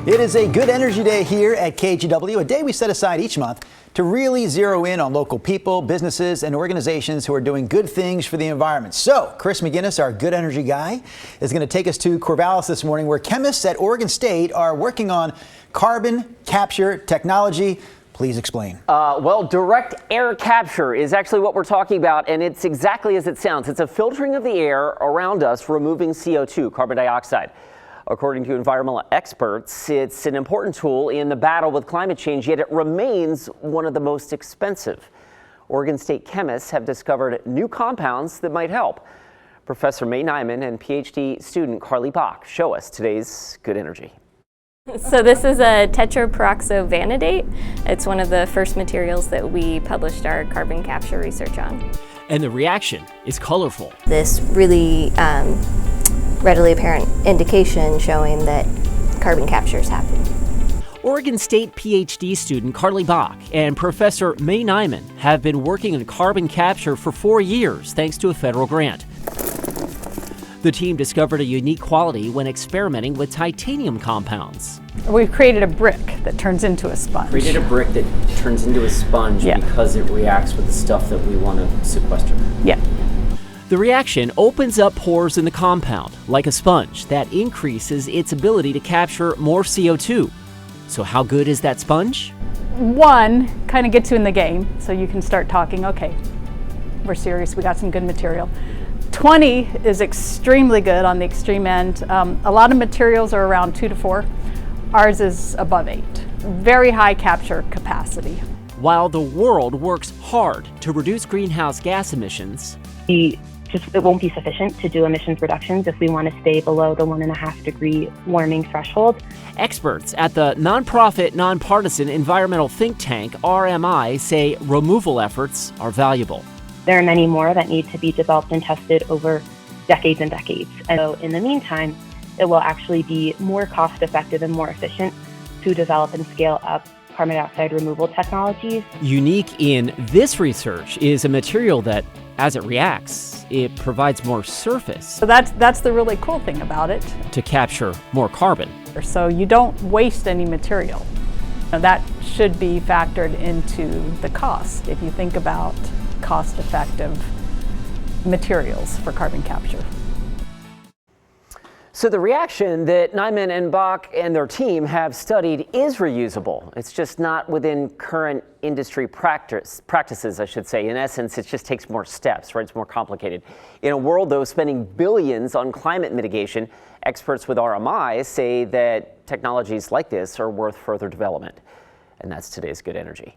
It is a good energy day here at KGW, a day we set aside each month to really zero in on local people, businesses, and organizations who are doing good things for the environment. So Chris McGinnis, our good energy guy, is going to take us to Corvallis this morning, where chemists at Oregon State are working on carbon capture technology. Please explain. Well, direct air capture is actually what we're talking about, and it's exactly as it sounds. It's a filtering of the air around us, removing CO2, carbon dioxide. According to environmental experts, it's an important tool in the battle with climate change, yet it remains one of the most expensive. Oregon State chemists have discovered new compounds that might help. Professor May Nyman and PhD student Carly Bach show us today's Good Energy. So this is a tetraperoxovanadate. It's one of the first materials that we published our carbon capture research on. And the reaction is colorful. This really readily apparent indication showing that carbon capture is happening. Oregon State PhD student Carly Bach and Professor May Nyman have been working on carbon capture for 4 years thanks to a federal grant. The team discovered a unique quality when experimenting with titanium compounds. We've created a brick that turns into a sponge. Created a brick that turns into a sponge because it reacts with the stuff that we want to sequester. Yeah. The reaction opens up pores in the compound, like a sponge, that increases its ability to capture more CO2. So how good is that sponge? 1 kind of gets you in the game, so you can start talking, okay, we're serious, we got some good material. 20 is extremely good on the extreme end. A lot of materials are around 2 to 4. Ours is above 8. Very high capture capacity. While the world works hard to reduce greenhouse gas emissions, it won't be sufficient to do emissions reductions if we want to stay below the 1.5 degree warming threshold. experts at the nonprofit, nonpartisan environmental think tank RMI say removal efforts are valuable. There are many more that need to be developed and tested over decades and decades. And so in the meantime, it will actually be more cost effective and more efficient to develop and scale up carbon dioxide removal technologies. Unique in this research is a material that, as it reacts, it provides more surface. So that's the really cool thing about it. To capture more carbon. So you don't waste any material. Now, that should be factored into the cost if you think about cost-effective materials for carbon capture. So the reaction that Nyman and Bach and their team have studied is reusable. It's just not within current industry practices, I should say. In essence, it just takes more steps, right? It's more complicated. In a world, though, spending billions on climate mitigation, experts with RMI say that technologies like this are worth further development. And that's today's Good Energy.